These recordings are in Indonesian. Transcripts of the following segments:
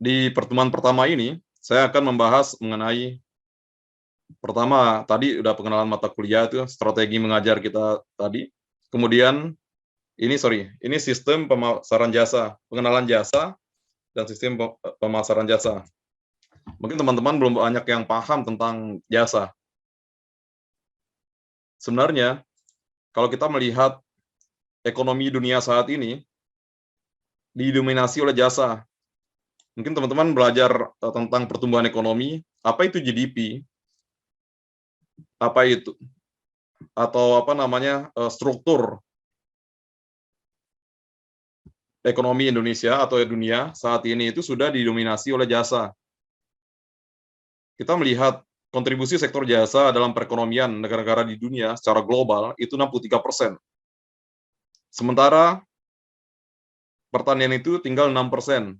Di pertemuan pertama ini, saya akan membahas mengenai pertama tadi udah pengenalan mata kuliah itu, strategi mengajar kita tadi. Kemudian ini sistem pemasaran jasa, pengenalan jasa dan sistem pemasaran jasa. Mungkin teman-teman belum banyak yang paham tentang jasa. Sebenarnya, kalau kita melihat ekonomi dunia saat ini didominasi oleh jasa. Mungkin teman-teman belajar tentang pertumbuhan ekonomi, apa itu GDP, apa itu, atau apa namanya, struktur ekonomi Indonesia atau dunia saat ini itu sudah didominasi oleh jasa. Kita melihat kontribusi sektor jasa dalam perekonomian negara-negara di dunia secara global itu 63%. Sementara pertanian itu tinggal 6%.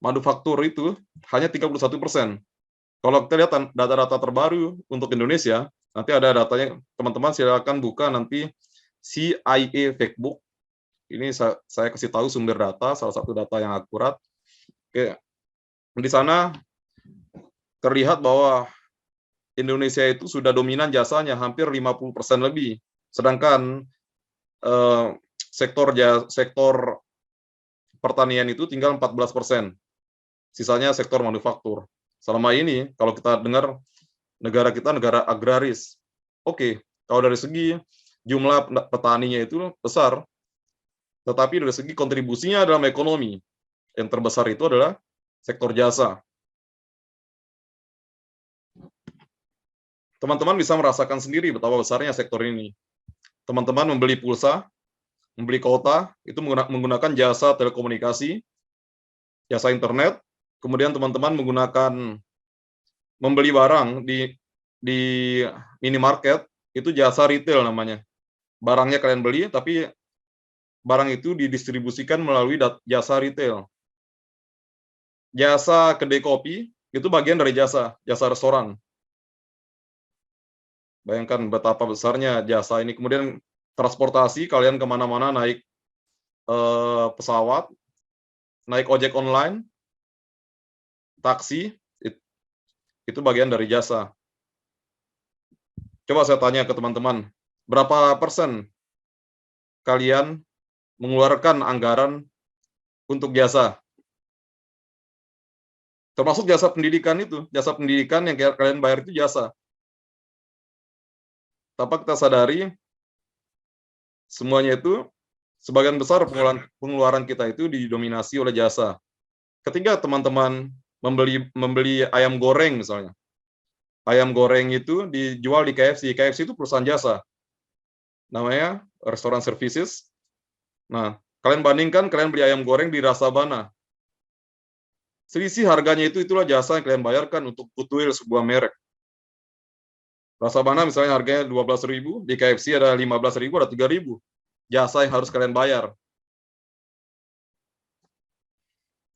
Manufaktur itu hanya 31%. Kalau kita lihat data-data terbaru untuk Indonesia, nanti ada datanya, teman-teman silakan buka nanti CIA Factbook. Ini saya kasih tahu sumber data, salah satu data yang akurat. Oke, di sana terlihat bahwa Indonesia itu sudah dominan jasanya hampir 50% lebih. Sedangkan sektor pertanian itu tinggal 14%. Sisanya sektor manufaktur. Selama ini kalau kita dengar negara kita negara agraris. Oke, kalau dari segi jumlah petaninya itu besar, tetapi dari segi kontribusinya dalam ekonomi, yang terbesar itu adalah sektor jasa. Teman-teman bisa merasakan sendiri betapa besarnya sektor ini. Teman-teman membeli pulsa, membeli kuota, itu menggunakan jasa telekomunikasi, jasa internet, kemudian teman-teman membeli barang di minimarket, itu jasa retail namanya. Barangnya kalian beli, tapi barang itu didistribusikan melalui jasa retail. Jasa kedai kopi, itu bagian dari jasa restoran. Bayangkan betapa besarnya jasa ini. Kemudian transportasi, kalian kemana-mana naik pesawat, naik ojek online, taksi, itu bagian dari jasa. Coba saya tanya ke teman-teman, berapa persen kalian mengeluarkan anggaran untuk jasa? Termasuk jasa pendidikan itu, jasa pendidikan yang kalian bayar itu jasa. Tanpa kita sadari, semuanya itu, sebagian besar pengeluaran kita itu didominasi oleh jasa. Ketika teman-teman membeli ayam goreng misalnya, ayam goreng itu dijual di KFC. KFC itu perusahaan jasa, namanya Restoran Services. Nah, kalian bandingkan kalian beli ayam goreng di Rasabana. Selisih harganya itulah jasa yang kalian bayarkan untuk goodwill sebuah merek. Rasabana misalnya harganya 12.000, di KFC ada 15.000, ada 3.000. Jasa yang harus kalian bayar.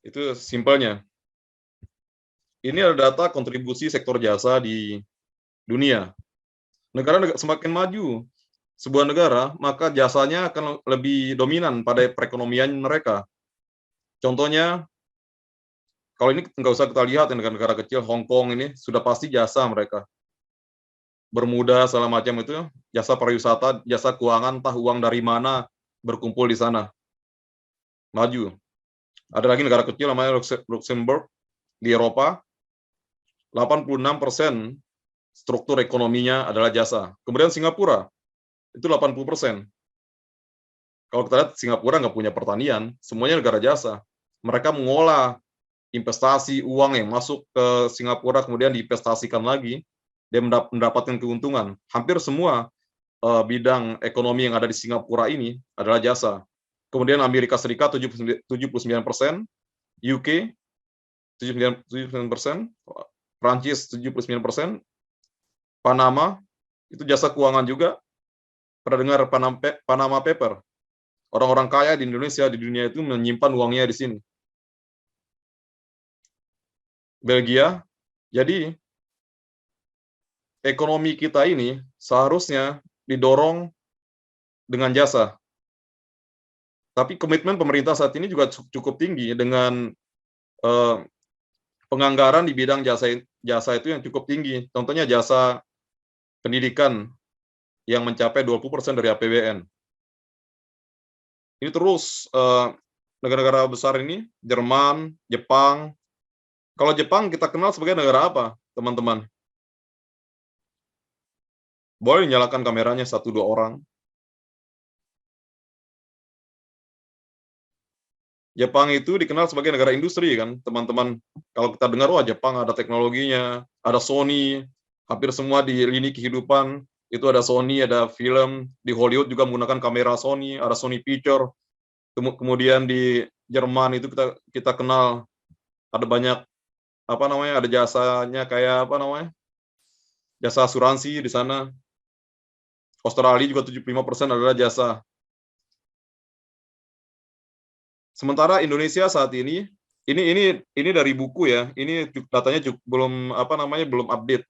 Itu simpelnya. Ini adalah data kontribusi sektor jasa di dunia. Negara semakin maju sebuah negara, maka jasanya akan lebih dominan pada perekonomian mereka. Contohnya, kalau ini nggak usah kita lihat, negara-negara kecil, Hong Kong ini sudah pasti jasa mereka. Bermuda, segala macam itu, jasa pariwisata, jasa keuangan, entah uang dari mana berkumpul di sana. Maju. Ada lagi negara kecil namanya Luxembourg di Eropa, 86% struktur ekonominya adalah jasa. Kemudian Singapura, itu 80%. Kalau kita lihat Singapura nggak punya pertanian, semuanya negara jasa. Mereka mengolah investasi uang yang masuk ke Singapura kemudian diinvestasikan lagi, dia mendapatkan keuntungan. Hampir semua bidang ekonomi yang ada di Singapura ini adalah jasa. Kemudian Amerika Serikat 79%, UK 79%, Prancis 79%, Panama itu jasa keuangan juga. Pernah dengar Panama Paper? Orang-orang kaya di Indonesia, di dunia itu menyimpan uangnya di sini. Belgia, jadi ekonomi kita ini seharusnya didorong dengan jasa. Tapi komitmen pemerintah saat ini juga cukup tinggi dengan penganggaran di bidang jasa itu yang cukup tinggi. Contohnya jasa pendidikan yang mencapai 20% dari APBN. Ini terus negara-negara besar ini, Jerman, Jepang. Kalau Jepang kita kenal sebagai negara apa, teman-teman? Boleh nyalakan kameranya 1-2 orang. Jepang itu dikenal sebagai negara industri kan, teman-teman. Kalau kita dengar, wah Jepang ada teknologinya, ada Sony, hampir semua di lini kehidupan itu ada Sony, ada film. Di Hollywood juga menggunakan kamera Sony, ada Sony Picture. Kemudian di Jerman itu kita kenal ada banyak ada jasanya kayak jasa asuransi di sana. Australia juga 75% adalah jasa. Sementara Indonesia saat ini dari buku ya, ini datanya belum belum update.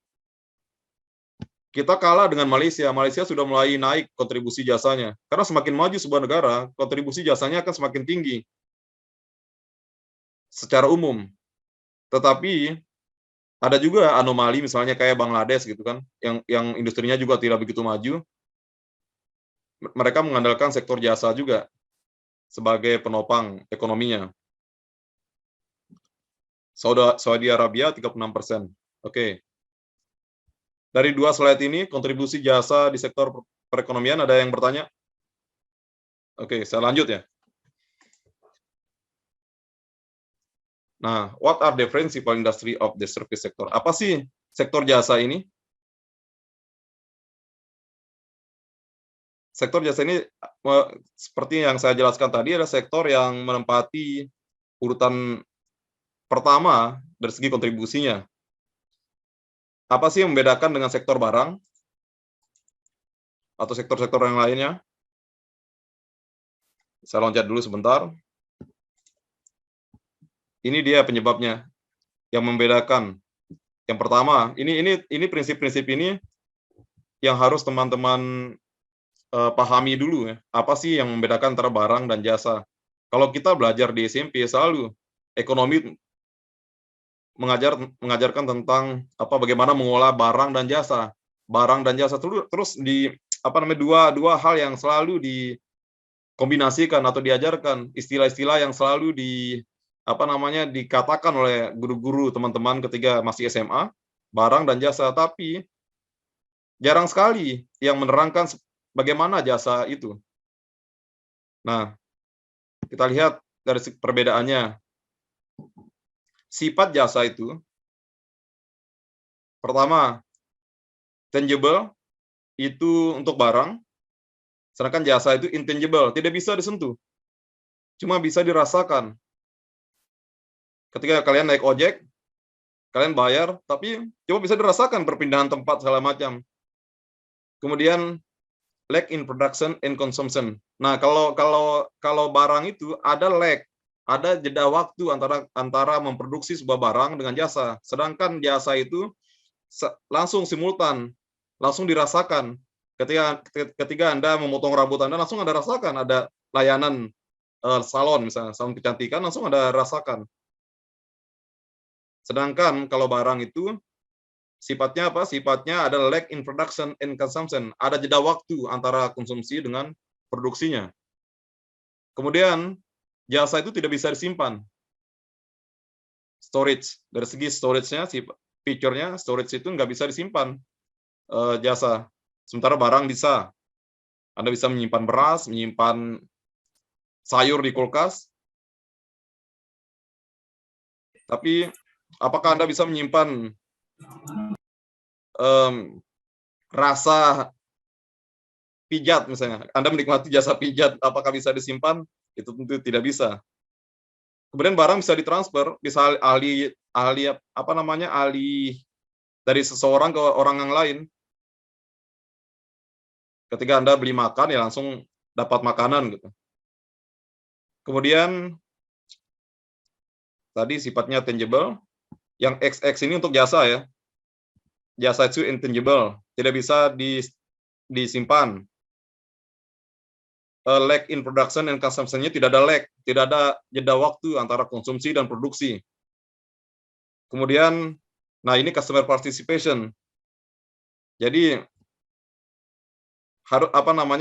Kita kalah dengan Malaysia. Malaysia sudah mulai naik kontribusi jasanya. Karena semakin maju sebuah negara, kontribusi jasanya akan semakin tinggi secara umum. Tetapi ada juga anomali misalnya kayak Bangladesh gitu kan, yang industrinya juga tidak begitu maju. Mereka mengandalkan sektor jasa juga sebagai penopang ekonominya. Saudi Arabia 36%. Oke. Dari 2 slide ini, kontribusi jasa di sektor perekonomian, ada yang bertanya? Oke, saya lanjut ya. Nah, what are the principal industry of the service sector? Apa sih sektor jasa ini? Sektor jasa ini, seperti yang saya jelaskan tadi, adalah sektor yang menempati urutan pertama dari segi kontribusinya. Apa sih yang membedakan dengan sektor barang atau sektor-sektor yang lainnya? Saya loncat dulu sebentar. Ini dia penyebabnya yang membedakan. Yang pertama, ini prinsip-prinsip ini yang harus teman-teman pahami dulu ya. Apa sih yang membedakan antara barang dan jasa? Kalau kita belajar di SMP selalu ekonomi mengajarkan tentang bagaimana mengolah barang dan jasa. Barang dan jasa terus di dua hal yang selalu dikombinasikan atau diajarkan, istilah-istilah yang selalu dikatakan oleh guru-guru teman-teman ketika masih SMA, barang dan jasa, tapi jarang sekali yang menerangkan bagaimana jasa itu. Nah, kita lihat dari perbedaannya. Sifat jasa itu, pertama, tangible, itu untuk barang, sedangkan jasa itu intangible, tidak bisa disentuh, cuma bisa dirasakan. Ketika kalian naik ojek, kalian bayar, tapi cuma bisa dirasakan perpindahan tempat segala macam. Kemudian lag in production and consumption. Nah, kalau barang itu ada lag, ada jeda waktu antara memproduksi sebuah barang dengan jasa. Sedangkan jasa itu langsung simultan, langsung dirasakan. Ketika Anda memotong rambut Anda, langsung Anda rasakan ada layanan salon misalnya, salon kecantikan, langsung Anda rasakan. Sedangkan kalau barang itu sifatnya apa? Sifatnya ada lag in production and consumption. Ada jeda waktu antara konsumsi dengan produksinya. Kemudian jasa itu tidak bisa disimpan. Storage, dari segi storage-nya, feature-nya, storage itu nggak bisa disimpan jasa. Sementara barang bisa. Anda bisa menyimpan beras, menyimpan sayur di kulkas. Tapi apakah Anda bisa menyimpan rasa pijat misalnya? Anda menikmati jasa pijat, apakah bisa disimpan? Itu tentu tidak bisa. Kemudian barang bisa ditransfer, bisa ahli dari seseorang ke orang yang lain. Ketika Anda beli makan, ya langsung dapat makanan gitu. Kemudian tadi sifatnya tangible, yang XX ini untuk jasa ya. Jasa itu intangible, tidak bisa disimpan. Lag in production and consumption-nya tidak ada lag, tidak ada jeda waktu antara konsumsi dan produksi. Kemudian, nah ini customer participation. Jadi harus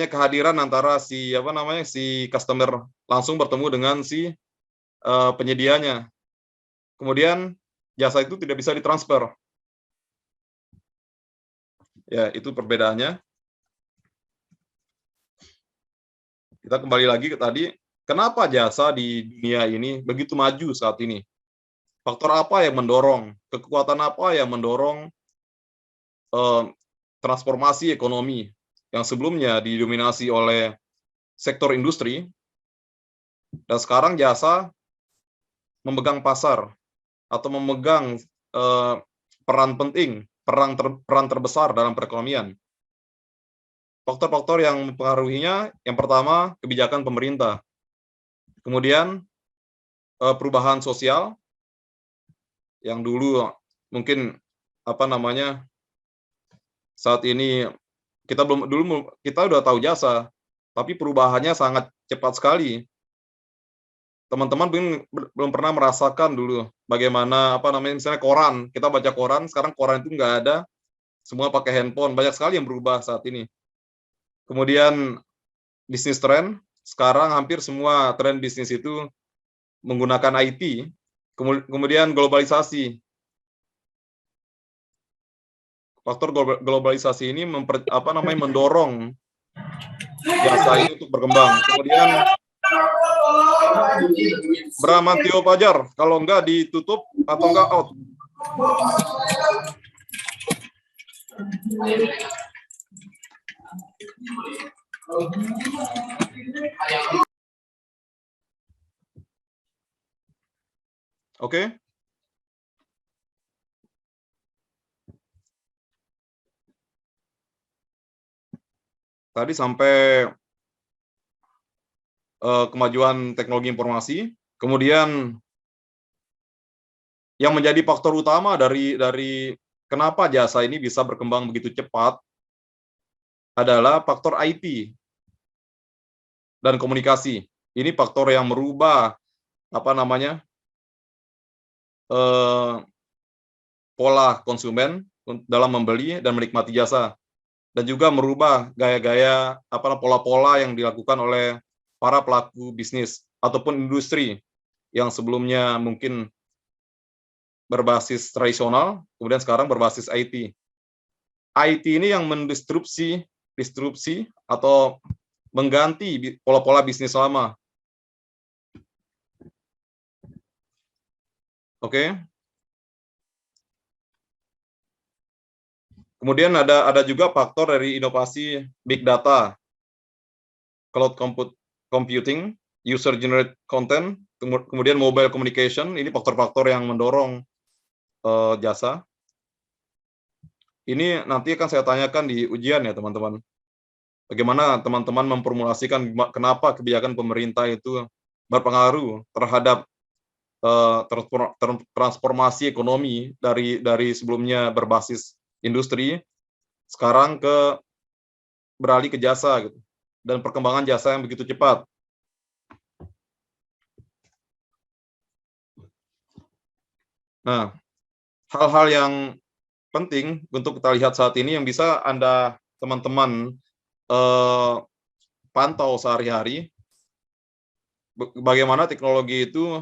kehadiran antara si customer langsung bertemu dengan si penyedianya. Kemudian jasa itu tidak bisa ditransfer. Ya, itu perbedaannya. Kita kembali lagi ke tadi, kenapa jasa di dunia ini begitu maju saat ini? Faktor apa yang mendorong? Kekuatan apa yang mendorong transformasi ekonomi yang sebelumnya didominasi oleh sektor industri, dan sekarang jasa memegang pasar atau memegang peran penting, peran terbesar dalam perekonomian. Faktor-faktor yang mempengaruhinya, yang pertama kebijakan pemerintah, kemudian perubahan sosial yang dulu mungkin saat ini kita udah tahu jasa, tapi perubahannya sangat cepat sekali. Teman-teman belum pernah merasakan dulu bagaimana misalnya koran, kita baca koran, sekarang koran itu nggak ada, semua pakai handphone, banyak sekali yang berubah saat ini. Kemudian bisnis tren, sekarang hampir semua tren bisnis itu menggunakan IT. Kemudian globalisasi. Faktor globalisasi ini mendorong jasa ini untuk berkembang. Kemudian Bramantio Pajar, kalau enggak ditutup atau enggak out. Oke. Tadi sampai kemajuan teknologi informasi, kemudian yang menjadi faktor utama dari kenapa jasa ini bisa berkembang begitu cepat adalah faktor IT dan komunikasi. Ini faktor yang merubah pola konsumen dalam membeli dan menikmati jasa, dan juga merubah gaya-gaya pola-pola yang dilakukan oleh para pelaku bisnis ataupun industri yang sebelumnya mungkin berbasis tradisional, kemudian sekarang berbasis IT. IT ini yang mendistrupsi atau mengganti pola-pola bisnis lama. Oke. Kemudian ada juga faktor dari inovasi big data, cloud computing, user generated content, kemudian mobile communication. Ini faktor-faktor yang mendorong jasa. Ini nanti akan saya tanyakan di ujian ya teman-teman. Bagaimana teman-teman memformulasikan kenapa kebijakan pemerintah itu berpengaruh terhadap transformasi ekonomi dari sebelumnya berbasis industri, sekarang beralih ke jasa gitu, dan perkembangan jasa yang begitu cepat. Nah, hal-hal yang penting untuk kita lihat saat ini yang bisa teman-teman pantau sehari-hari, bagaimana teknologi itu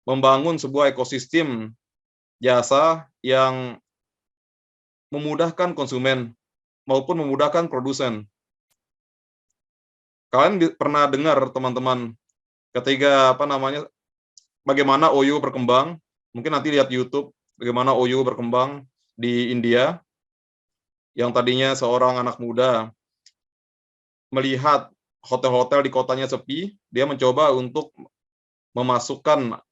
membangun sebuah ekosistem jasa yang memudahkan konsumen maupun memudahkan produsen. Kalian pernah dengar teman-teman ketika bagaimana OYO berkembang? Mungkin nanti lihat YouTube bagaimana OYO berkembang di India, yang tadinya seorang anak muda melihat hotel-hotel di kotanya sepi, dia mencoba untuk memasukkan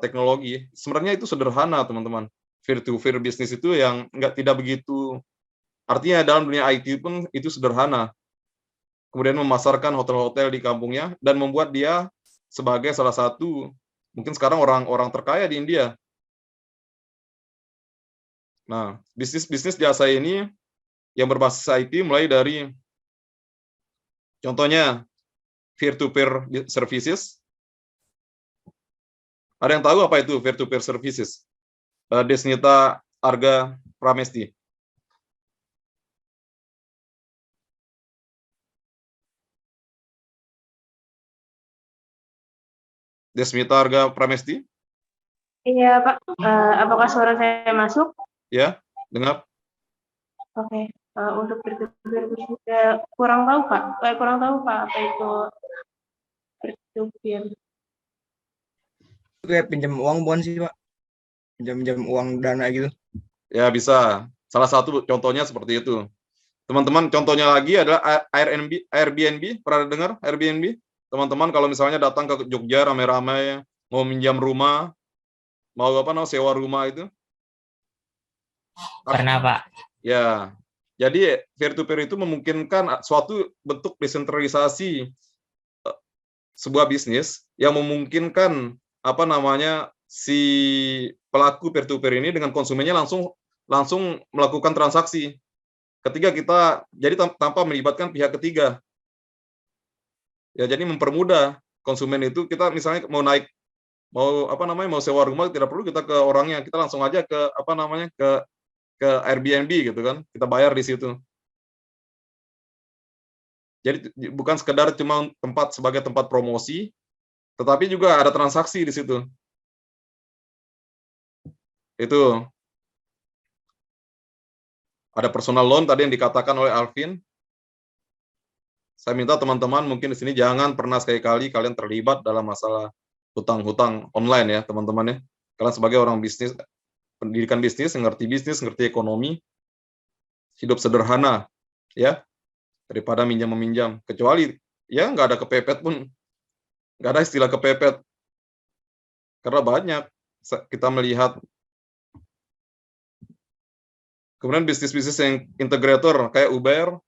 teknologi. Sebenarnya itu sederhana, teman-teman. Peer-to-peer bisnis itu yang tidak begitu, artinya dalam dunia IT pun itu sederhana. Kemudian memasarkan hotel-hotel di kampungnya dan membuat dia sebagai salah satu, mungkin sekarang orang terkaya di India. Nah, bisnis jasa ini yang berbasis IT mulai dari contohnya peer-to-peer services. Ada yang tahu apa itu peer-to-peer services? Desnita Arga Pramesti. Desmita Arga Pramesti? Iya, Pak. Apakah suara saya masuk? Ya, dengar. Oke. Untuk peer-to-peer kurang tahu, Pak. Kurang tahu, Pak, apa itu peer-to-peer. Kayak pinjam uang bukan sih, Pak? Pinjam uang dana gitu. Ya, bisa. Salah satu contohnya seperti itu. Teman-teman, contohnya lagi adalah Airbnb. Pernah dengar Airbnb? Teman-teman, kalau misalnya datang ke Jogja ramai-ramai, mau minjam rumah, mau sewa rumah itu. Pernah, Pak. Ya, jadi peer-to-peer itu memungkinkan suatu bentuk desentralisasi sebuah bisnis yang memungkinkan si pelaku peer-to-peer ini dengan konsumennya langsung melakukan transaksi. Ketika kita jadi tanpa melibatkan pihak ketiga. Ya, jadi mempermudah konsumen itu, kita misalnya mau sewa rumah, tidak perlu kita ke orangnya, kita langsung aja ke Airbnb gitu kan, kita bayar di situ. Jadi bukan sekedar cuma sebagai tempat promosi, tetapi juga ada transaksi di situ. Itu ada personal loan tadi yang dikatakan oleh Alvin. Saya minta teman-teman mungkin di sini jangan pernah sekali-kali kalian terlibat dalam masalah hutang-hutang online ya, teman-teman ya. Kalian sebagai orang bisnis, pendidikan bisnis, ngerti ekonomi, hidup sederhana ya, daripada minjam-meminjam. Kecuali ya nggak ada kepepet pun, nggak ada istilah kepepet. Karena banyak kita melihat. Kemudian bisnis-bisnis yang integrator kayak Uber,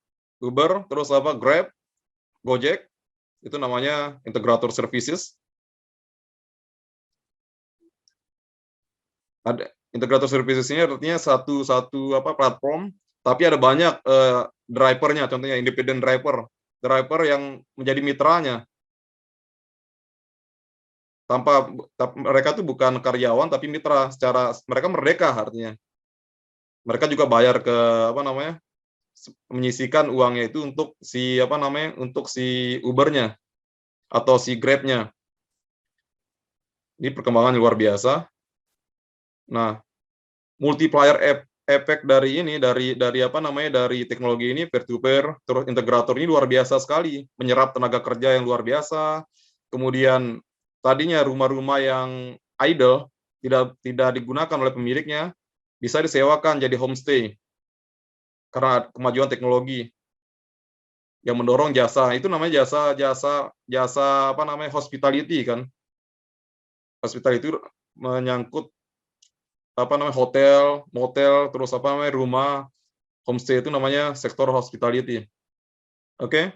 terus Grab, Gojek, itu namanya integrator services. Ada integrator services ini artinya satu platform, tapi ada banyak drivernya, contohnya independent driver yang menjadi mitranya. Mereka tuh bukan karyawan tapi mitra, secara mereka merdeka artinya. Mereka juga bayar ke menyisikan uangnya itu untuk si Ubernya atau si Grabnya. Ini perkembangan luar biasa. Nah, multiplier efek dari teknologi ini, peer to peer terus integrator ini luar biasa sekali, menyerap tenaga kerja yang luar biasa. Kemudian tadinya rumah-rumah yang idle tidak digunakan oleh pemiliknya bisa disewakan jadi homestay karena kemajuan teknologi yang mendorong jasa. Itu namanya jasa hospitality kan. Hospitality itu menyangkut hotel, motel, terus rumah, homestay, itu namanya sektor hospitality. Oke?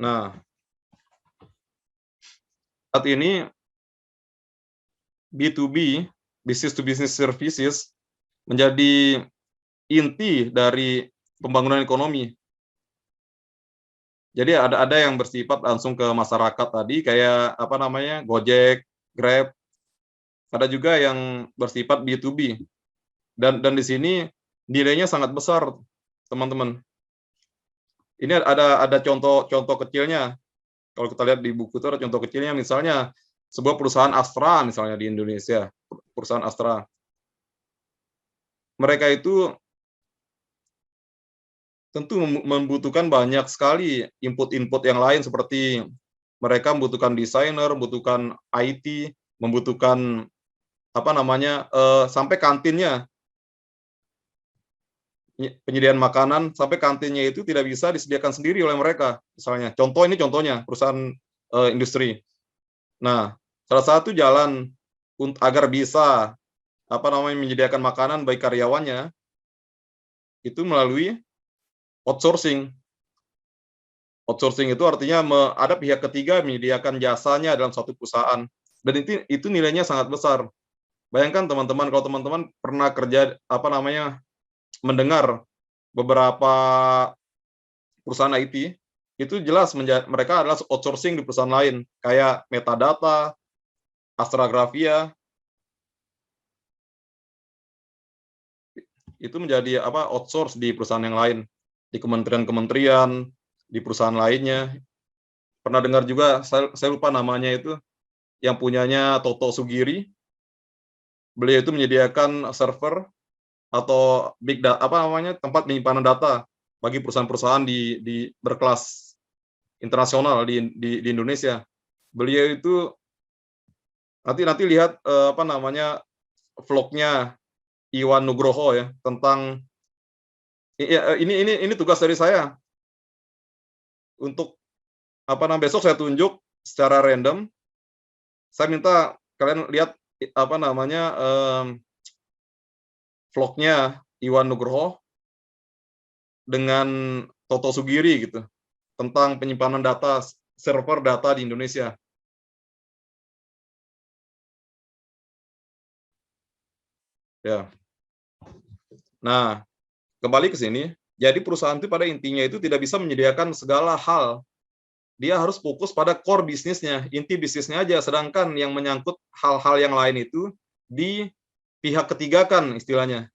Nah, saat ini B2B, business to business services, menjadi inti dari pembangunan ekonomi. Jadi ada yang bersifat langsung ke masyarakat tadi, kayak Gojek, Grab. Ada juga yang bersifat B2B. Dan di sini nilainya sangat besar, teman-teman. Ini ada contoh kecilnya. Kalau kita lihat di buku itu ada contoh kecilnya, misalnya sebuah perusahaan Astra misalnya di Indonesia, perusahaan Astra. Mereka itu tentu membutuhkan banyak sekali input-input yang lain, seperti mereka membutuhkan desainer, membutuhkan IT, membutuhkan sampai kantinnya, penyediaan makanan sampai kantinnya itu tidak bisa disediakan sendiri oleh mereka. Misalnya, contohnya perusahaan industri. Nah, salah satu jalan agar bisa menyediakan makanan bagi karyawannya itu melalui outsourcing. Outsourcing itu artinya ada pihak ketiga menyediakan jasanya dalam suatu perusahaan, dan itu nilainya sangat besar. Bayangkan teman-teman, kalau teman-teman pernah kerja mendengar beberapa perusahaan IT, itu jelas mereka adalah outsourcing di perusahaan lain, kayak metadata Astragrafia, itu menjadi outsource di perusahaan yang lain, di kementerian-kementerian, di perusahaan lainnya. Pernah dengar juga, saya lupa namanya itu, yang punyanya Toto Sugiri. Beliau itu menyediakan server atau big data, tempat penyimpanan data bagi perusahaan-perusahaan di berkelas internasional di Indonesia. Beliau itu nanti lihat vlognya Iwan Nugroho ya tentang ini tugas dari saya untuk besok saya tunjuk secara random. Saya minta kalian lihat vlognya Iwan Nugroho dengan Toto Sugiri gitu tentang penyimpanan data server data di Indonesia. Ya. Nah, kembali ke sini. Jadi perusahaan itu pada intinya itu tidak bisa menyediakan segala hal. Dia harus fokus pada core bisnisnya, inti bisnisnya aja. Sedangkan yang menyangkut hal-hal yang lain itu di pihak ketiga kan istilahnya.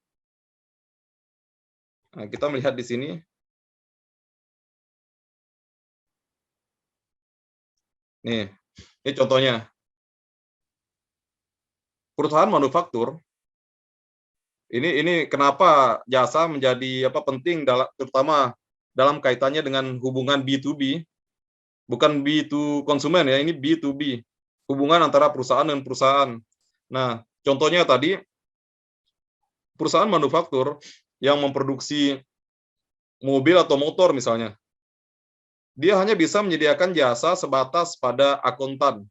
Nah, kita melihat di sini. Nih, ini contohnya. Perusahaan manufaktur ini kenapa jasa menjadi penting terutama dalam kaitannya dengan hubungan B2B, bukan B2 konsumen ya, ini B2B, hubungan antara perusahaan dengan perusahaan. Nah, contohnya tadi perusahaan manufaktur yang memproduksi mobil atau motor misalnya, dia hanya bisa menyediakan jasa sebatas pada akuntan,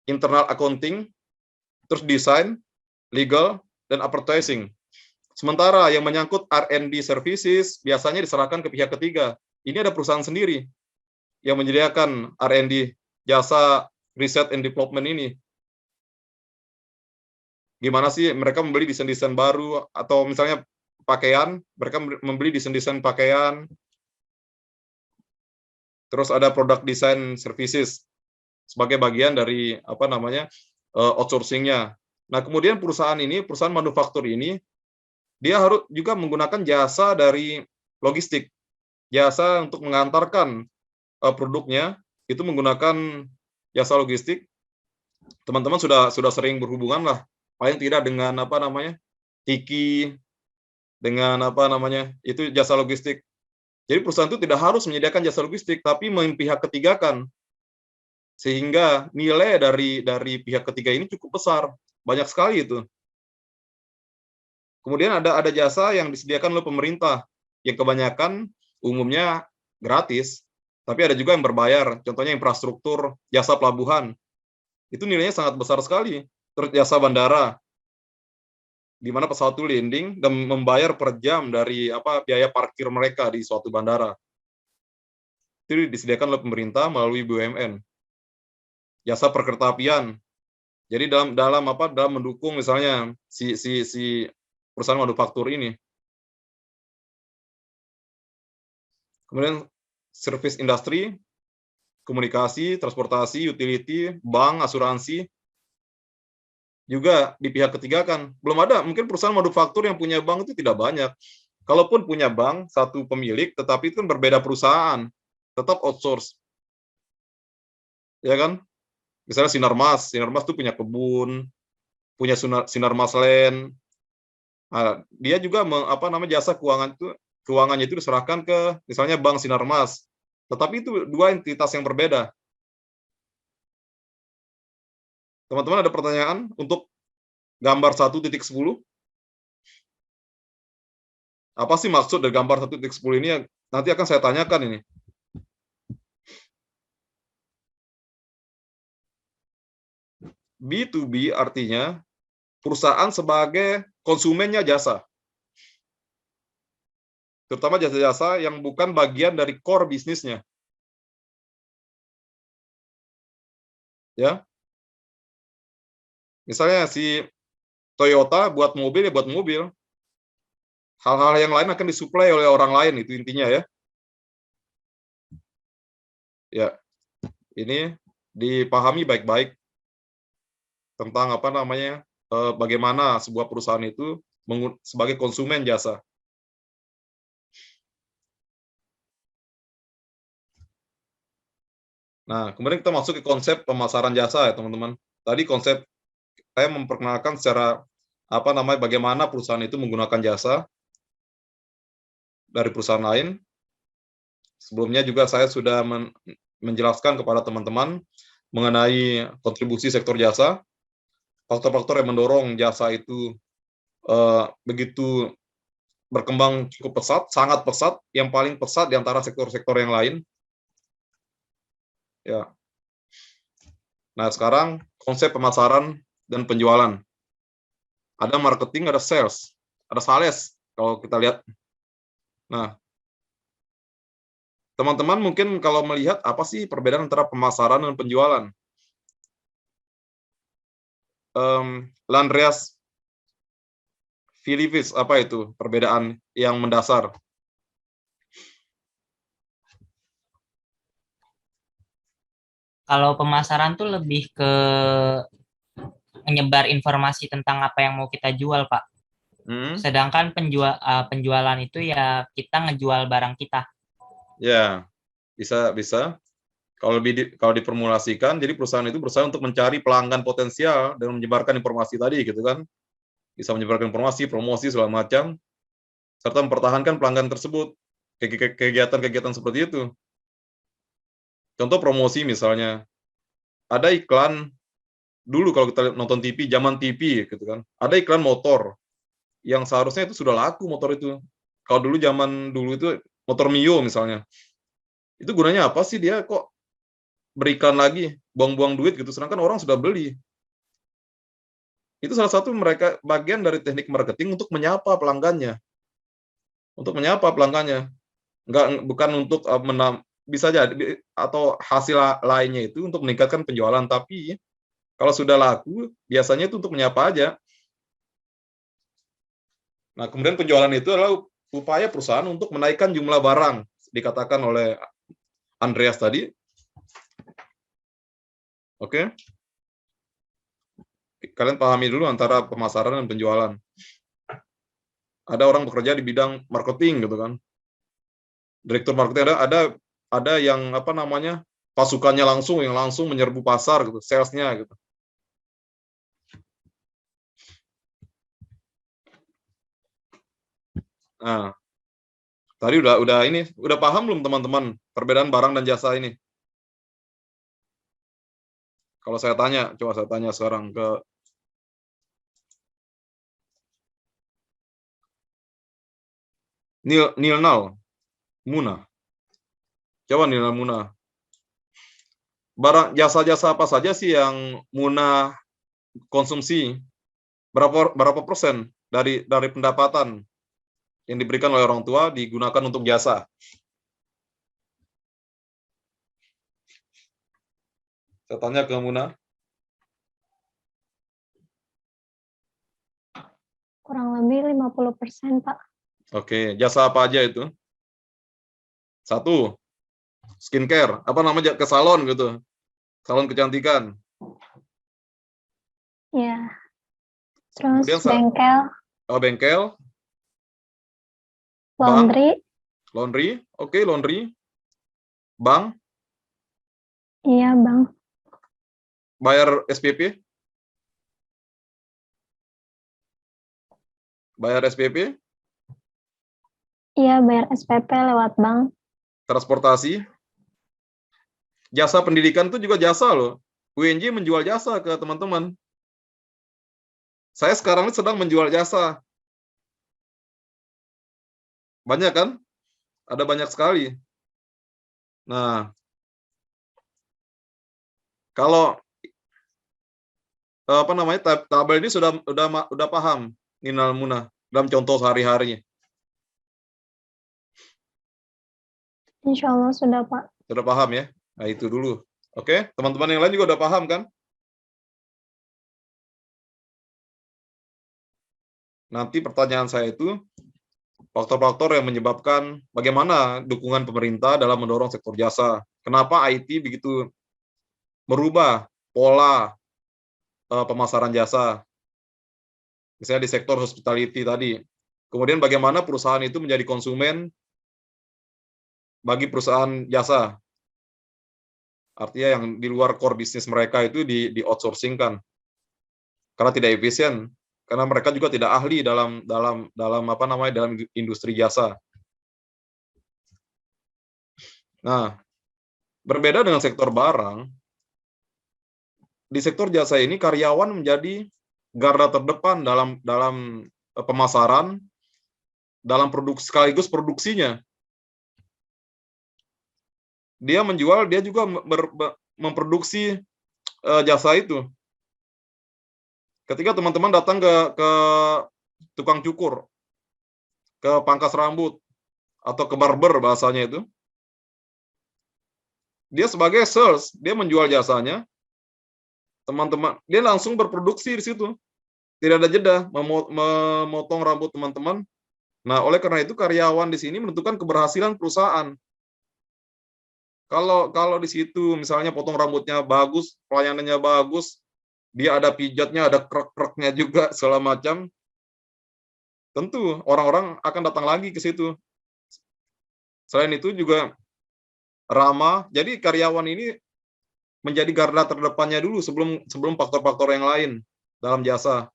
internal accounting, terus desain, legal, dan advertising. Sementara yang menyangkut R&D services biasanya diserahkan ke pihak ketiga. Ini ada perusahaan sendiri yang menyediakan R&D, jasa riset and development ini. Gimana sih mereka membeli desain-desain baru, atau misalnya pakaian, mereka membeli desain-desain pakaian, terus ada product design services sebagai bagian dari outsourcing-nya. Nah, kemudian perusahaan manufaktur ini, dia harus juga menggunakan jasa dari logistik, jasa untuk mengantarkan produknya, itu menggunakan jasa logistik. Teman-teman sudah sering berhubungan lah, paling tidak dengan Tiki, dengan itu jasa logistik. Jadi perusahaan itu tidak harus menyediakan jasa logistik, tapi memihak ketigakan, sehingga nilai dari pihak ketiga ini cukup besar. Banyak sekali itu. Kemudian ada jasa yang disediakan oleh pemerintah, yang kebanyakan umumnya gratis, tapi ada juga yang berbayar. Contohnya infrastruktur, jasa pelabuhan. Itu nilainya sangat besar sekali. Terus jasa bandara, di mana pesawat itu landing dan membayar per jam dari biaya parkir mereka di suatu bandara. Itu disediakan oleh pemerintah melalui BUMN. Jasa perkeretaapian. Jadi dalam mendukung misalnya si perusahaan manufaktur ini. Kemudian service industri, komunikasi, transportasi, utility, bank, asuransi, juga di pihak ketiga kan. Belum ada, mungkin perusahaan manufaktur yang punya bank itu tidak banyak. Kalaupun punya bank, satu pemilik, tetapi itu berbeda perusahaan, tetap outsource. Ya kan? Misalnya Sinarmas itu punya kebun, punya Sinarmas Land. Nah, dia juga jasa keuangannya itu diserahkan ke misalnya Bank Sinarmas. Tetapi itu dua entitas yang berbeda. Teman-teman ada pertanyaan untuk gambar 1.10? Apa sih maksud dari gambar 1.10 ini? Nanti akan saya tanyakan ini. B2B artinya perusahaan sebagai konsumennya jasa. Terutama jasa-jasa yang bukan bagian dari core bisnisnya. Ya. Misalnya si Toyota buat mobil ya buat mobil. Hal-hal yang lain akan disuplai oleh orang lain, itu intinya ya. Ya. Ini dipahami baik-baik tentang apa namanya, bagaimana sebuah perusahaan itu sebagai konsumen jasa. Nah, kemudian kita masuk ke konsep pemasaran jasa ya teman-teman. Tadi konsep saya memperkenalkan secara apa namanya, bagaimana perusahaan itu menggunakan jasa dari perusahaan lain. Sebelumnya juga saya sudah menjelaskan kepada teman-teman mengenai kontribusi sektor jasa, faktor-faktor yang mendorong jasa itu begitu berkembang cukup pesat, sangat pesat, yang paling pesat di antara sektor-sektor yang lain. Ya. Nah, sekarang konsep pemasaran dan penjualan. Ada marketing, ada sales, ada sales kalau kita lihat. Nah, teman-teman mungkin kalau melihat apa sih perbedaan antara pemasaran dan penjualan? Landreas Filivis, apa itu perbedaan yang mendasar? Kalau pemasaran tuh lebih ke menyebar informasi tentang apa yang mau kita jual, Pak. Sedangkan penjualan itu ya kita ngejual barang kita. Ya, bisa. Kalau diformulasikan, jadi perusahaan itu berusaha untuk mencari pelanggan potensial dan menyebarkan informasi tadi, gitu kan? Bisa menyebarkan informasi, promosi segala macam, serta mempertahankan pelanggan tersebut. Kegiatan-kegiatan seperti itu. Contoh promosi misalnya, ada iklan dulu kalau kita nonton TV, zaman TV gitu kan, ada iklan motor yang seharusnya itu sudah laku motor itu. Kalau dulu zaman dulu itu motor Mio misalnya, itu gunanya apa sih, dia kok berikan lagi, buang-buang duit gitu, sedangkan orang sudah beli. Itu salah satu mereka bagian dari teknik marketing untuk menyapa pelanggannya. Bukan untuk bisa jadi atau hasil lainnya itu untuk meningkatkan penjualan, tapi kalau sudah laku biasanya itu untuk menyapa aja. Nah, kemudian penjualan itu adalah upaya perusahaan untuk menaikkan jumlah barang, dikatakan oleh Andreas tadi. Oke. Kalian pahami dulu antara pemasaran dan penjualan. Ada orang bekerja di bidang marketing gitu kan. Direktur marketing ada yang apa namanya, pasukannya yang langsung menyerbu pasar gitu, salesnya gitu. Nah, tadi udah paham belum teman-teman perbedaan barang dan jasa ini? Kalau saya tanya, coba saya tanya sekarang ke Nilnal Muna. Coba Nilnal Muna. Barang jasa-jasa apa saja sih yang Muna konsumsi? Berapa persen dari pendapatan yang diberikan oleh orang tua digunakan untuk jasa? Saya tanya ke Muna. Kurang lebih 50%, Pak. Oke, jasa apa aja itu? 1, skincare. Apa namanya, ke salon gitu? Salon kecantikan. Ya. Terus Kemudian bengkel, bengkel, laundry. Oke, laundry. Bank, Iya, Bang. bayar SPP. Bayar SPP, Iya, bayar SPP lewat bank. transportasi. Jasa pendidikan itu juga jasa loh. UNJ menjual jasa ke teman-teman. Saya sekarang ini sedang menjual jasa. Banyak kan? Ada banyak sekali. Nah, kalau apa namanya, tabel ini sudah paham Nilnal Muna dalam contoh sehari-harinya. Insya Allah sudah, Pak. Sudah paham ya? Nah, itu dulu. Oke, teman-teman yang lain juga udah paham kan? Nanti pertanyaan saya itu, faktor-faktor yang menyebabkan bagaimana dukungan pemerintah dalam mendorong sektor jasa. Kenapa IT begitu merubah pola pemasaran jasa, misalnya di sektor hospitality tadi. Kemudian bagaimana perusahaan itu menjadi konsumen bagi perusahaan jasa. Artinya yang di luar core bisnis mereka itu di outsourcing-kan. Karena tidak efisien, karena mereka juga tidak ahli dalam industri jasa. Nah, berbeda dengan sektor barang, di sektor jasa ini karyawan menjadi garda terdepan dalam pemasaran, dalam produksi sekaligus produksinya. Dia menjual, dia juga memproduksi jasa itu. Ketika teman-teman datang ke tukang cukur, ke pangkas rambut, atau ke barber bahasanya itu, dia sebagai sales, dia menjual jasanya, teman-teman, dia langsung berproduksi di situ. Tidak ada jeda memotong rambut teman-teman. Nah, oleh karena itu karyawan di sini menentukan keberhasilan perusahaan. Kalau di situ misalnya potong rambutnya bagus, pelayanannya bagus, dia ada pijatnya, ada krek-kreknya juga segala macam, tentu orang-orang akan datang lagi ke situ. Selain itu juga ramah. Jadi karyawan ini menjadi garda terdepannya dulu sebelum faktor-faktor yang lain dalam jasa.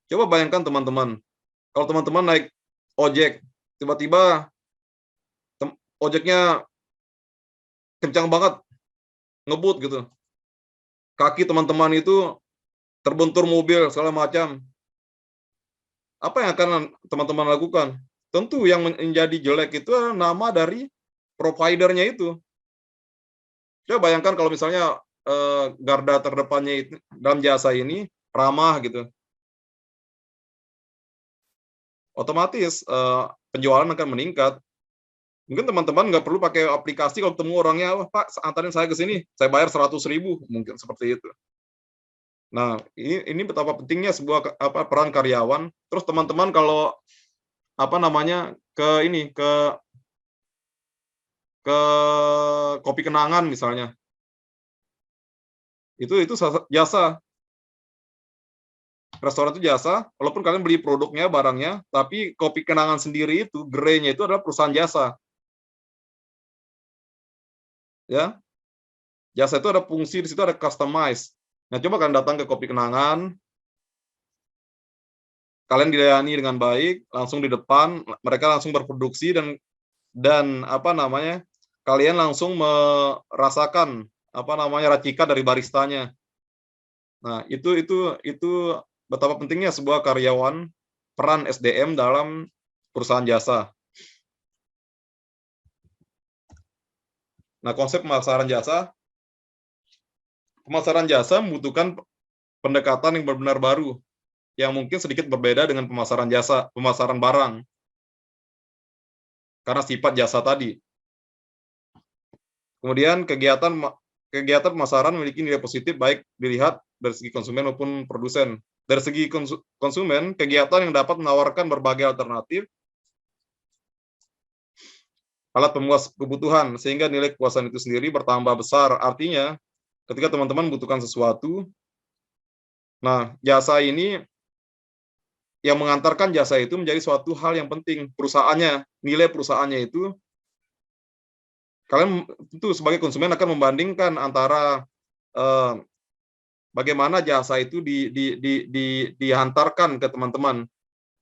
Coba bayangkan teman-teman, kalau teman-teman naik ojek, tiba-tiba ojeknya kencang banget, ngebut gitu. Kaki teman-teman itu terbentur mobil, segala macam. Apa yang akan teman-teman lakukan? Tentu yang menjadi jelek itu adalah nama dari providernya itu. Coba bayangkan kalau misalnya garda terdepannya itu, dalam jasa ini ramah gitu. Otomatis penjualan akan meningkat. Mungkin teman-teman nggak perlu pakai aplikasi kalau ketemu orangnya, wah Pak, antarin saya ke sini, saya bayar 100.000, mungkin seperti itu. Nah, ini betapa pentingnya sebuah peran karyawan. Terus teman-teman kalau ke kopi kenangan misalnya, itu jasa. Restoran itu jasa, walaupun kalian beli produknya, barangnya, tapi kopi kenangan sendiri itu, gerainya itu adalah perusahaan jasa. Ya, jasa itu ada fungsi, di situ ada customize. Nah, coba kalian datang ke kopi kenangan, kalian dilayani dengan baik, langsung di depan, mereka langsung berproduksi dan kalian langsung merasakan racikan dari baristanya. Nah, itu betapa pentingnya sebuah karyawan, peran SDM dalam perusahaan jasa. Nah, konsep pemasaran jasa membutuhkan pendekatan yang benar-benar baru, yang mungkin sedikit berbeda dengan pemasaran barang, karena sifat jasa tadi. Kemudian kegiatan pemasaran memiliki nilai positif baik dilihat dari segi konsumen maupun produsen. Dari segi konsumen, kegiatan yang dapat menawarkan berbagai alternatif alat pemuas kebutuhan, sehingga nilai kepuasan itu sendiri bertambah besar. Artinya, ketika teman-teman membutuhkan sesuatu, nah, jasa ini, yang mengantarkan jasa itu menjadi suatu hal yang penting. Perusahaannya, nilai perusahaannya itu, kalian tentu sebagai konsumen akan membandingkan antara bagaimana jasa itu dihantarkan ke teman-teman.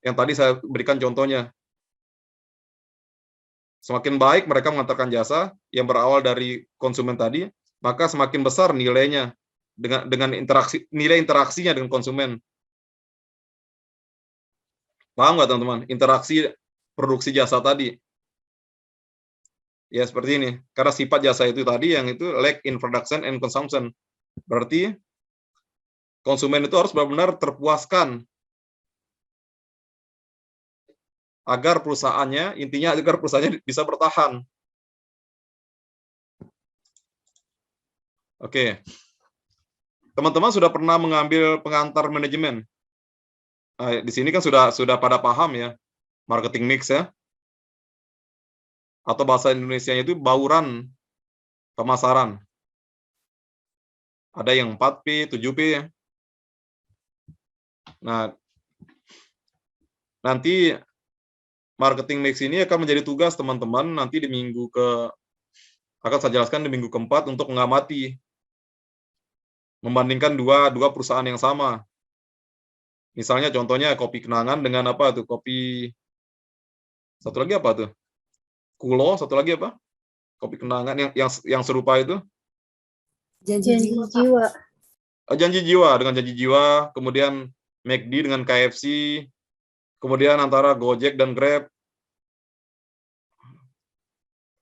Yang tadi saya berikan contohnya. Semakin baik mereka mengantarkan jasa yang berawal dari konsumen tadi, maka semakin besar nilainya dengan nilai interaksinya dengan konsumen. Paham nggak teman-teman? Interaksi produksi jasa tadi. Ya seperti ini. Karena sifat jasa itu tadi yang itu lack in production and consumption. Berarti konsumen itu harus benar-benar terpuaskan agar perusahaannya bisa bertahan. Oke. Teman-teman sudah pernah mengambil pengantar manajemen? Nah, di sini kan sudah pada paham ya, marketing mix ya. Atau bahasa Indonesianya itu bauran pemasaran. Ada yang 4P, 7P. Nah, nanti marketing mix ini akan menjadi tugas teman-teman nanti di akan saya jelaskan di minggu keempat untuk mengamati, membandingkan dua perusahaan yang sama. Misalnya contohnya kopi kenangan dengan apa tuh? Satu lagi apa tuh? Kulo, satu lagi apa? Kopi kenangan yang serupa itu? Janji jiwa. Janji jiwa dengan janji jiwa, kemudian McD dengan KFC, kemudian antara Gojek dan Grab.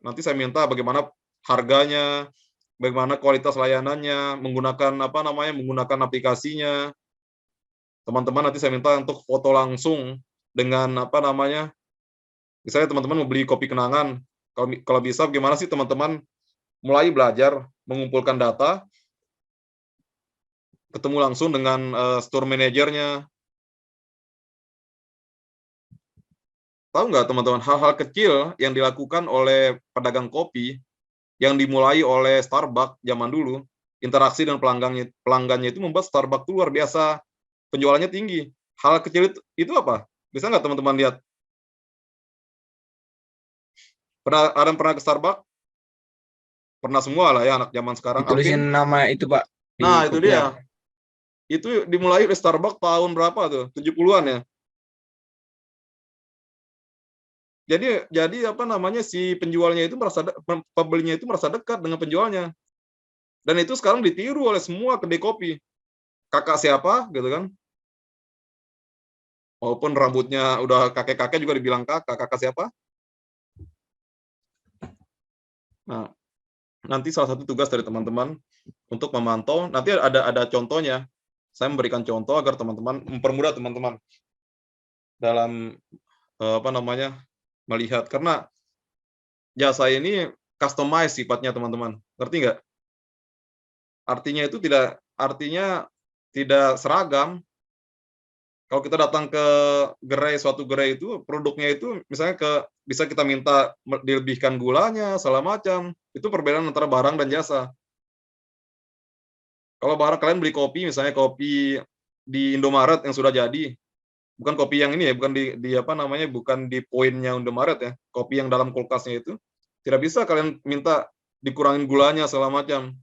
Nanti saya minta bagaimana harganya, bagaimana kualitas layanannya, menggunakan aplikasinya. Teman-teman nanti saya minta untuk foto langsung dengan misalnya teman-teman mau beli kopi kenangan, kalau bisa bagaimana sih teman-teman mulai belajar mengumpulkan data, ketemu langsung dengan store manajernya. Tahu nggak teman-teman, hal-hal kecil yang dilakukan oleh pedagang kopi yang dimulai oleh Starbucks zaman dulu, interaksi dengan pelanggannya itu membuat Starbucks itu luar biasa, penjualannya tinggi. Hal kecil itu apa? Bisa nggak teman-teman lihat? Ada yang pernah ke Starbucks? Pernah semua lah ya anak zaman sekarang. Ditulisin nama itu, Pak. Nah, itu dia. Itu dimulai oleh Starbucks tahun berapa tuh? 70-an ya. Jadi si penjualnya itu pembelinya itu merasa dekat dengan penjualnya. Dan itu sekarang ditiru oleh semua kedai kopi. Kakak siapa gitu kan? Walaupun rambutnya udah kakek-kakek juga dibilang kakak siapa? Nah, nanti salah satu tugas dari teman-teman untuk memantau, nanti ada contohnya. Saya memberikan contoh agar teman-teman mempermudah teman-teman dalam melihat, karena jasa ini customize sifatnya teman-teman, ngerti nggak? Artinya tidak seragam. Kalau kita datang ke suatu gerai itu, produknya itu misalnya bisa kita minta dilebihkan gulanya, segala macam. Itu perbedaan antara barang dan jasa. Kalau kalian beli kopi, misalnya kopi di Indomaret yang sudah jadi, bukan kopi yang ini ya, bukan bukan di poinnya Indomaret ya, kopi yang dalam kulkasnya itu, tidak bisa kalian minta dikurangin gulanya segala macam.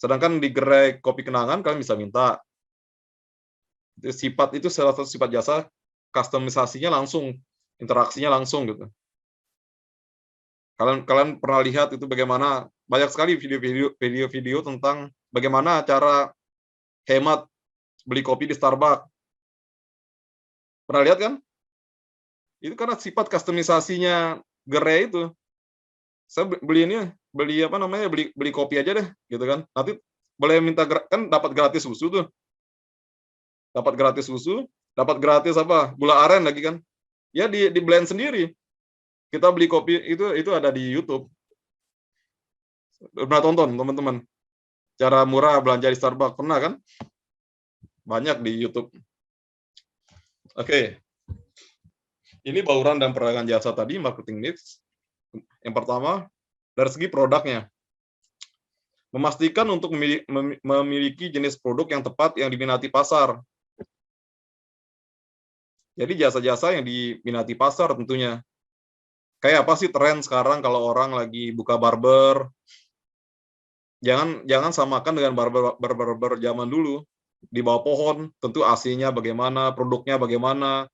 Sedangkan di gerai kopi kenangan kalian bisa minta. Itu salah satu sifat jasa, customisasinya langsung, interaksinya langsung gitu. Kalian pernah lihat itu bagaimana banyak sekali video tentang bagaimana cara hemat beli kopi di Starbucks. Pernah lihat kan? Itu karena sifat customisasinya gerai itu. Saya beli kopi aja deh, gitu kan. Nanti boleh minta kan dapat gratis susu tuh. Dapat gratis susu, dapat gratis gula aren lagi kan. Ya di blend sendiri. Kita beli kopi itu ada di YouTube. Pernah tonton teman-teman? Cara murah belanja di Starbucks, pernah kan? Banyak di YouTube. Oke. Ini bauran dan perdagangan jasa tadi, marketing mix. Yang pertama, dari segi produknya. Memastikan untuk memiliki jenis produk yang tepat yang diminati pasar. Jadi jasa-jasa yang diminati pasar tentunya. Kayak apa sih tren sekarang kalau orang lagi buka barber? Jangan samakan dengan barber zaman dulu. Di bawah pohon, tentu AC-nya bagaimana, produknya bagaimana,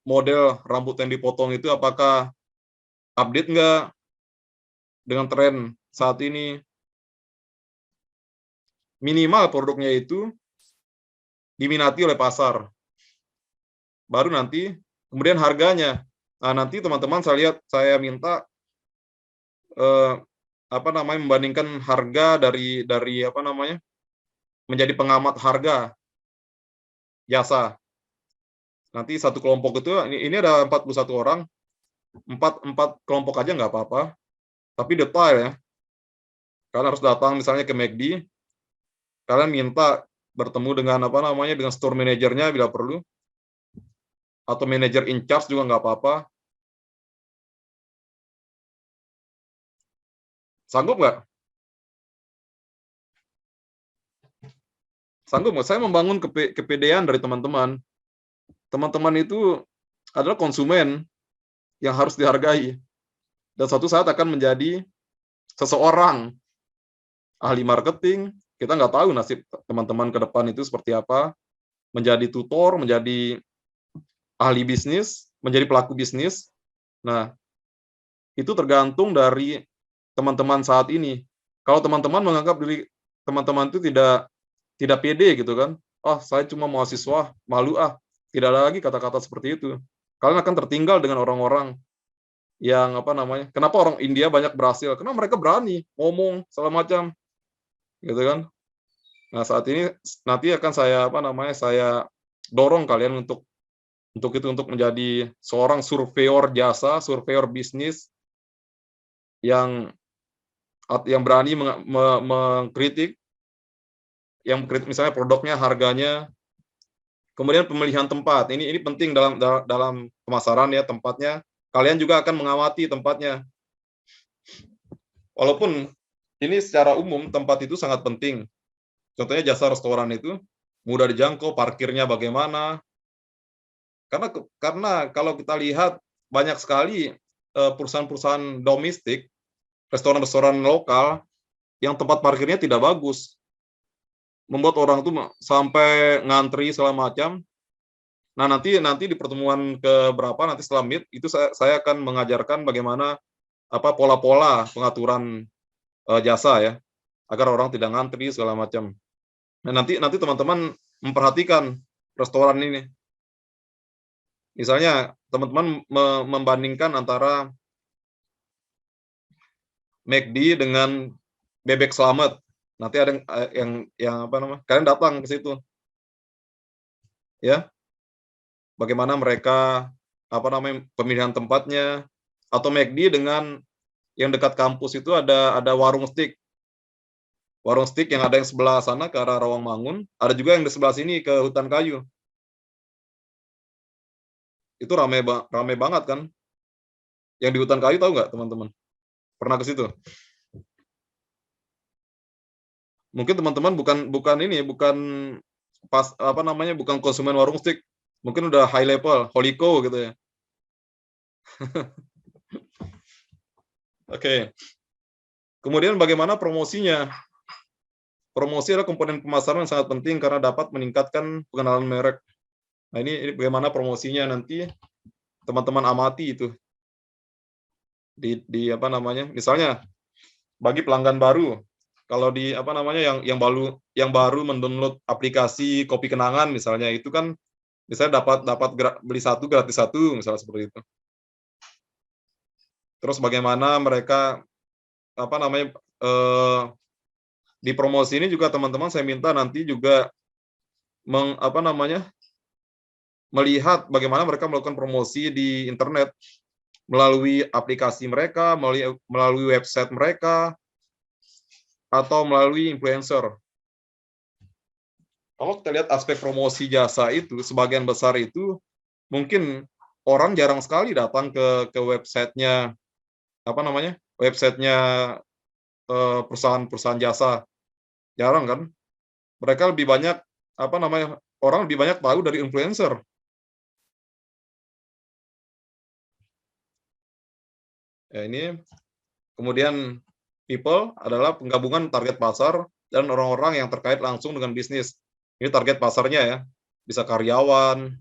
model rambut yang dipotong itu apakah update nggak dengan tren saat ini. Minimal produknya itu diminati oleh pasar. Baru nanti, kemudian harganya. Nah, nanti teman-teman saya minta membandingkan harga dari menjadi pengamat harga jasa. Nanti satu kelompok itu, ini ada 41 orang, 4 kelompok aja nggak apa-apa, tapi detail ya. Kalian harus datang misalnya ke McD, kalian minta bertemu dengan dengan store manajernya bila perlu, atau manajer in charge juga nggak apa-apa. Sanggup nggak? Sanggup nggak saya membangun kepedean dari teman-teman? Teman-teman itu adalah konsumen yang harus dihargai. Dan suatu saat akan menjadi seseorang ahli marketing. Kita nggak tahu nasib teman-teman ke depan itu seperti apa. Menjadi tutor, menjadi ahli bisnis, menjadi pelaku bisnis. Nah, itu tergantung dari teman-teman saat ini. Kalau teman-teman menganggap diri teman-teman itu tidak pede gitu kan. Oh, saya cuma mahasiswa, malu ah. Tidak ada lagi kata-kata seperti itu. Kalian akan tertinggal dengan orang-orang yang apa namanya? Kenapa orang India banyak berhasil? Karena mereka berani ngomong segala macam. Gitu kan? Nah, saat ini nanti akan saya dorong kalian untuk menjadi seorang surveyor jasa, surveyor bisnis yang berani mengkritik, yang misalnya produknya, harganya, kemudian pemilihan tempat. Ini penting dalam pemasaran ya, tempatnya. Kalian juga akan mengawati tempatnya. Walaupun ini secara umum tempat itu sangat penting. Contohnya jasa restoran itu mudah dijangkau, parkirnya bagaimana. Karena kalau kita lihat banyak sekali perusahaan-perusahaan domestik, restoran-restoran lokal yang tempat parkirnya tidak bagus. Membuat orang tuh sampai ngantri segala macam. Nah, nanti di pertemuan keberapa nanti setelah meet itu saya akan mengajarkan bagaimana pola-pola pengaturan jasa ya, agar orang tidak ngantri segala macam. Nah, nanti teman-teman memperhatikan restoran ini. Misalnya teman-teman membandingkan antara McD dengan Bebek Selamat. Nanti ada yang kalian datang ke situ. Ya. Bagaimana mereka pemilihan tempatnya, atau McD dengan yang dekat kampus itu ada warung steak. Warung steak yang ada yang sebelah sana ke arah Rawamangun, ada juga yang di sebelah sini ke Hutan Kayu. Itu rame banget kan? Yang di Hutan Kayu tahu nggak teman-teman? Pernah ke situ? Mungkin teman-teman bukan bukan konsumen warung steak, mungkin udah high level, holiko gitu ya. Oke. Kemudian bagaimana promosinya? Promosi adalah komponen pemasaran yang sangat penting karena dapat meningkatkan pengenalan merek. Nah, ini bagaimana promosinya nanti teman-teman amati itu. Misalnya bagi pelanggan baru, kalau yang baru mendownload aplikasi Kopi Kenangan misalnya, itu kan misalnya dapat beli 1 gratis 1 misalnya seperti itu. Terus bagaimana mereka di promosi ini juga teman-teman saya minta nanti juga melihat bagaimana mereka melakukan promosi di internet melalui aplikasi mereka, melalui website mereka, atau melalui influencer. Kalau kita lihat aspek promosi jasa itu, sebagian besar itu mungkin orang jarang sekali datang ke websitenya perusahaan jasa. Jarang kan? Mereka lebih banyak orang lebih banyak tahu dari influencer. Ya, ini kemudian people adalah penggabungan target pasar dan orang-orang yang terkait langsung dengan bisnis. Ini target pasarnya ya. Bisa karyawan.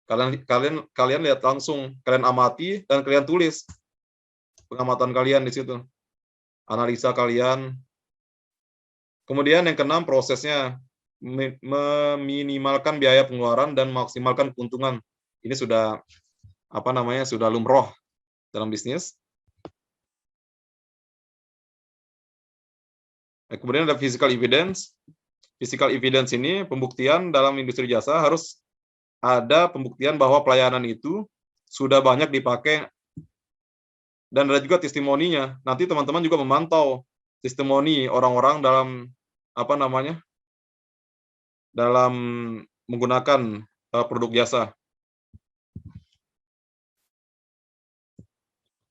Kalian lihat langsung, kalian amati dan kalian tulis pengamatan kalian di situ. Analisa kalian. Kemudian yang keenam, prosesnya meminimalkan biaya pengeluaran dan maksimalkan keuntungan. Ini sudah sudah lumrah dalam bisnis. Nah, kemudian ada physical evidence. Physical evidence ini pembuktian dalam industri jasa, harus ada pembuktian bahwa pelayanan itu sudah banyak dipakai, dan ada juga testimoninya. Nanti teman-teman juga memantau testimoni orang-orang dalam menggunakan produk jasa.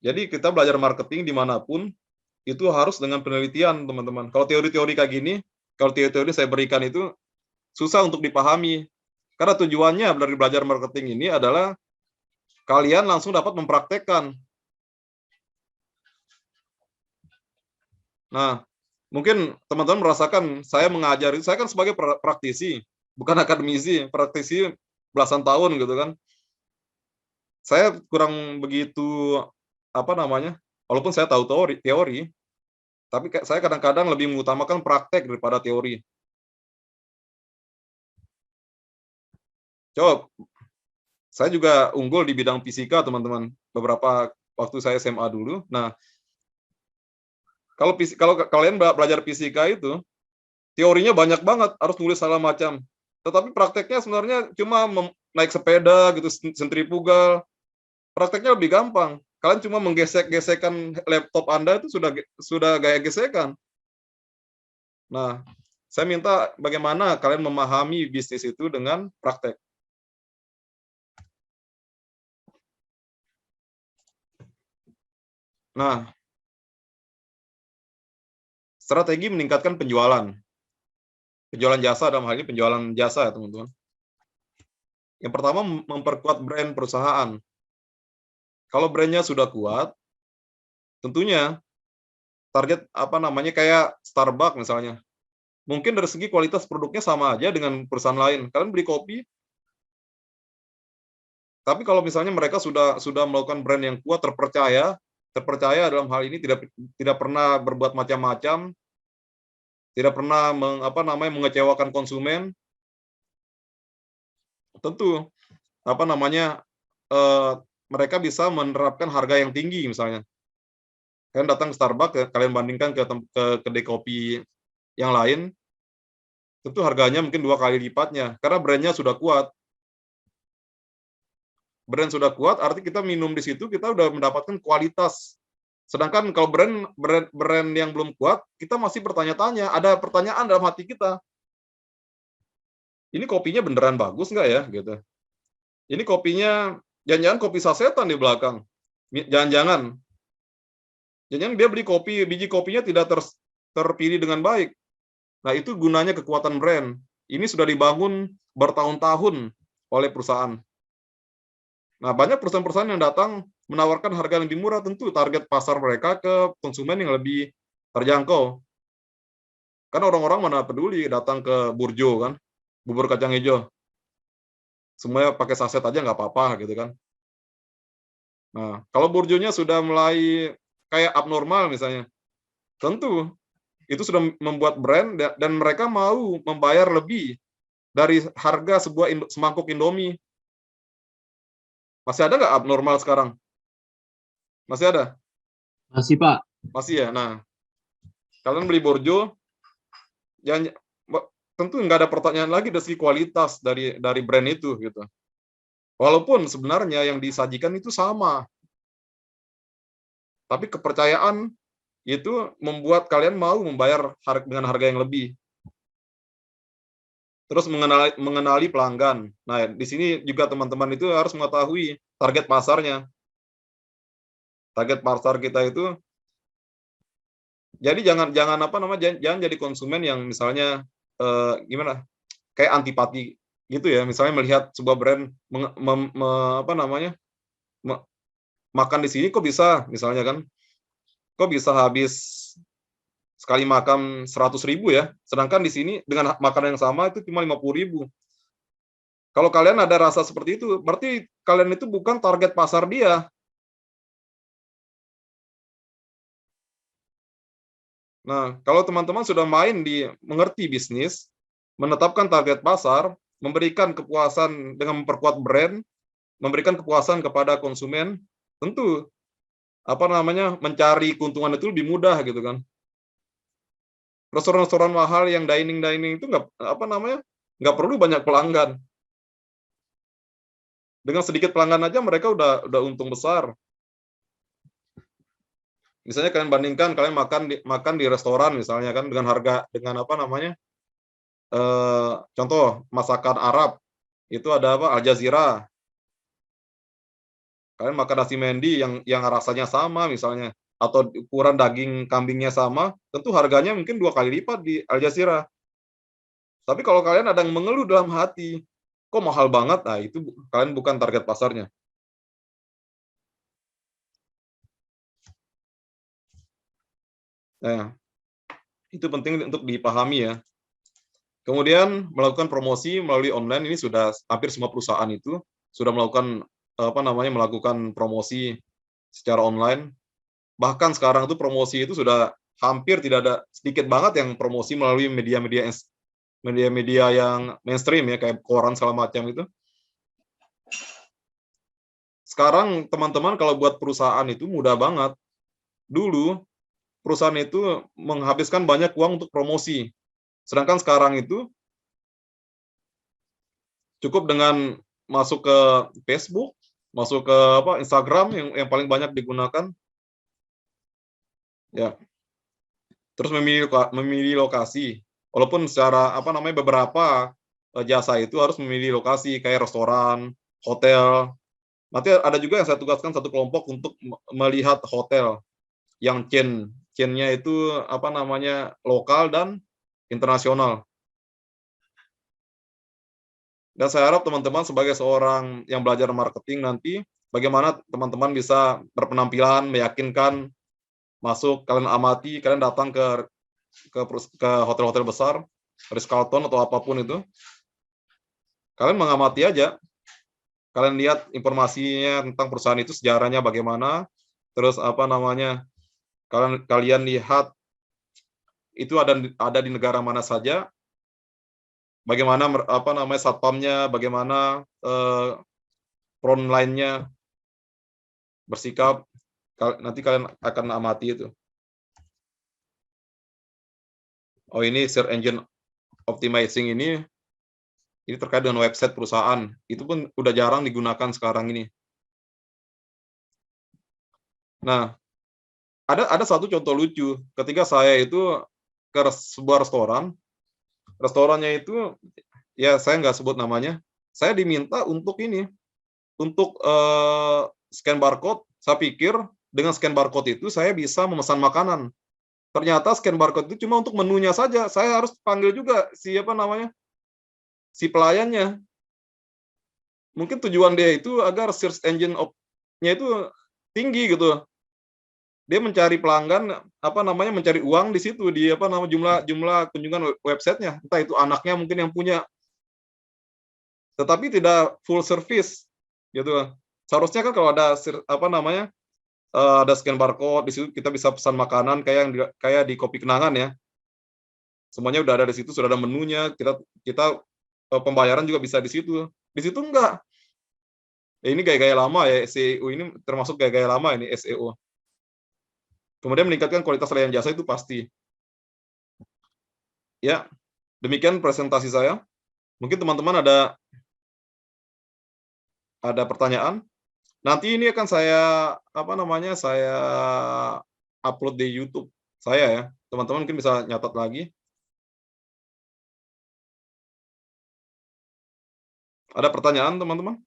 Jadi kita belajar marketing dimanapun itu harus dengan penelitian, teman-teman. Kalau teori-teori kayak gini, kalau teori-teori saya berikan itu susah untuk dipahami. Karena tujuannya dari belajar marketing ini adalah kalian langsung dapat mempraktekkan. Nah, mungkin teman-teman merasakan saya mengajar itu, saya kan sebagai praktisi, bukan akademisi, praktisi belasan tahun gitu kan. Saya kurang begitu walaupun saya tahu teori, tapi saya kadang-kadang lebih mengutamakan praktek daripada teori. Coba, saya juga unggul di bidang fisika, teman-teman. Beberapa waktu saya SMA dulu. Nah, kalau kalian belajar fisika itu, teorinya banyak banget, harus nulis segala macam. Tetapi prakteknya sebenarnya cuma naik sepeda gitu, sentrifugal. Prakteknya lebih gampang. Kalian cuma menggesek-gesekan laptop Anda itu sudah gaya gesekan. Nah, saya minta bagaimana kalian memahami bisnis itu dengan praktek. Nah, strategi meningkatkan penjualan. Penjualan jasa, dalam hal ini penjualan jasa ya teman-teman. Yang pertama, memperkuat brand perusahaan. Kalau brandnya sudah kuat, tentunya target kayak Starbucks misalnya. Mungkin dari segi kualitas produknya sama aja dengan perusahaan lain. Kalian beli kopi, tapi kalau misalnya mereka sudah melakukan brand yang kuat, terpercaya dalam hal ini tidak pernah berbuat macam-macam, tidak pernah mengecewakan konsumen, tentu mereka bisa menerapkan harga yang tinggi misalnya. Kalian datang ke Starbucks, kalian bandingkan ke kedai kopi yang lain, tentu harganya mungkin 2 kali lipatnya, karena brandnya sudah kuat. Brand sudah kuat, arti kita minum di situ, kita udah mendapatkan kualitas. Sedangkan kalau brand yang belum kuat, kita masih bertanya-tanya, ada pertanyaan dalam hati kita. Ini kopinya beneran bagus nggak ya? Gitu. Ini kopinya, jangan-jangan kopi sasetan di belakang. Jangan-jangan dia beli biji kopinya tidak terpilih dengan baik. Nah, itu gunanya kekuatan brand. Ini sudah dibangun bertahun-tahun oleh perusahaan. Nah, banyak perusahaan-perusahaan yang datang menawarkan harga yang lebih murah, tentu target pasar mereka ke konsumen yang lebih terjangkau. Kan orang-orang mana peduli datang ke Burjo kan, bubur kacang hijau. Semuanya pakai saset aja nggak apa-apa gitu kan. Nah, kalau Burjonya sudah mulai kayak abnormal misalnya, tentu itu sudah membuat brand dan mereka mau membayar lebih dari harga sebuah semangkuk Indomie. Masih ada nggak abnormal sekarang? Masih ada? Masih, Pak. Masih ya. Nah, kalian beli Borjo, tentu nggak ada pertanyaan lagi dari segi kualitas dari brand itu gitu. Walaupun sebenarnya yang disajikan itu sama, tapi kepercayaan itu membuat kalian mau membayar dengan harga yang lebih. Terus mengenali pelanggan. Nah, di sini juga teman-teman itu harus mengetahui target pasarnya. Target pasar kita itu, jadi jangan jadi konsumen yang misalnya kayak antipati gitu ya. Misalnya melihat sebuah brand makan di sini kok bisa, misalnya kan, kok bisa habis sekali makan 100.000 ya, sedangkan di sini dengan makanan yang sama itu cuma 50.000. Kalau kalian ada rasa seperti itu, berarti kalian itu bukan target pasar dia. Nah, kalau teman-teman sudah mengerti bisnis, menetapkan target pasar, memberikan kepuasan dengan memperkuat brand, memberikan kepuasan kepada konsumen, tentu mencari keuntungan itu lebih mudah gitu kan. Restoran-restoran mahal yang dining itu nggak perlu banyak pelanggan. Dengan sedikit pelanggan aja mereka udah untung besar. Misalnya kalian bandingkan, kalian makan di restoran misalnya kan dengan harga contoh masakan Arab itu ada Al Jazeera. Kalian makan nasi Mendy yang rasanya sama misalnya, atau ukuran daging kambingnya sama, tentu harganya mungkin 2 kali lipat di Al Jazeera. Tapi kalau kalian ada yang mengeluh dalam hati, kok mahal banget, nah itu kalian bukan target pasarnya. Nah, itu penting untuk dipahami ya. Kemudian melakukan promosi melalui online, ini sudah hampir semua perusahaan itu sudah melakukan melakukan promosi secara online. Bahkan sekarang itu promosi itu sudah hampir tidak ada, sedikit banget yang promosi melalui media-media yang mainstream ya, kayak koran segala macam itu. Sekarang teman-teman kalau buat perusahaan itu mudah banget. Dulu perusahaan itu menghabiskan banyak uang untuk promosi. Sedangkan sekarang itu cukup dengan masuk ke Facebook, masuk ke Instagram yang paling banyak digunakan. Ya. Terus memilih lokasi. Walaupun secara beberapa jasa itu harus memilih lokasi kayak restoran, hotel. Nanti ada juga yang saya tugaskan satu kelompok untuk melihat hotel yang chain-nya itu lokal dan internasional. Dan saya harap teman-teman sebagai seorang yang belajar marketing nanti, bagaimana teman-teman bisa berpenampilan, meyakinkan, masuk, kalian amati, kalian datang ke hotel-hotel besar, Ritz-Carlton atau apapun itu, kalian mengamati aja, kalian lihat informasinya tentang perusahaan itu, sejarahnya bagaimana, terus kalian lihat itu ada di negara mana saja, bagaimana satpamnya, bagaimana front line-nya bersikap, nanti kalian akan amati itu. Oh, ini search engine optimizing ini terkait dengan website perusahaan. Itu pun udah jarang digunakan sekarang ini. Nah, ada satu contoh lucu. Ketika saya itu ke sebuah restoran, restorannya itu, ya saya nggak sebut namanya, saya diminta untuk scan barcode. Saya pikir dengan scan barcode itu saya bisa memesan makanan. Ternyata scan barcode itu cuma untuk menunya saja. Saya harus panggil juga si pelayannya. Mungkin tujuan dia itu agar search engine-nya itu tinggi gitu. Dia mencari pelanggan, mencari uang di situ, di jumlah kunjungan websitenya. Entah itu anaknya mungkin yang punya. Tetapi tidak full service gitu. Seharusnya kan kalau ada ada scan barcode di situ, kita bisa pesan makanan kayak di Kopi Kenangan ya. Semuanya udah ada di situ, sudah ada menunya, kita pembayaran juga bisa di situ. Di situ enggak. Ya, ini gaya-gaya lama ya, SEO ini termasuk gaya-gaya lama ini, SEO. Kemudian meningkatkan kualitas layanan jasa itu pasti. Ya, demikian presentasi saya. Mungkin teman-teman ada pertanyaan. Nanti ini akan saya saya upload di YouTube saya ya. Teman-teman mungkin bisa nyatat lagi. Ada pertanyaan, teman-teman?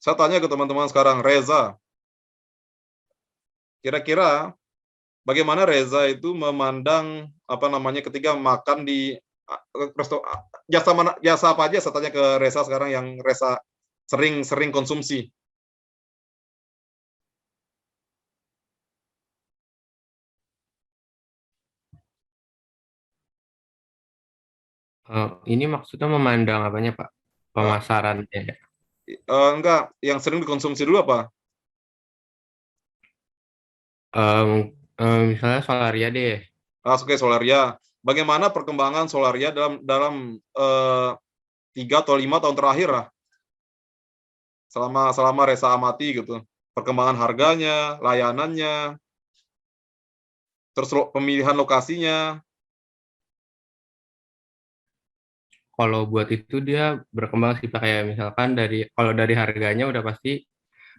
Saya tanya ke teman-teman sekarang, Reza. Kira-kira bagaimana Reza itu memandang ketika makan di jasa apa aja, saya tanya ke Reza sekarang yang Reza sering konsumsi. Ini maksudnya memandang apanya, Pak? Pemasarannya. Enggak, yang sering dikonsumsi dulu apa? Misalnya Solaria deh. Oke, Solaria. Bagaimana perkembangan Solaria dalam 3 atau 5 tahun terakhir lah? Selama Reza amati gitu. Perkembangan harganya, layanannya, terus pemilihan lokasinya. Kalau buat itu dia berkembang sih Pak, kayak misalkan kalau dari harganya udah pasti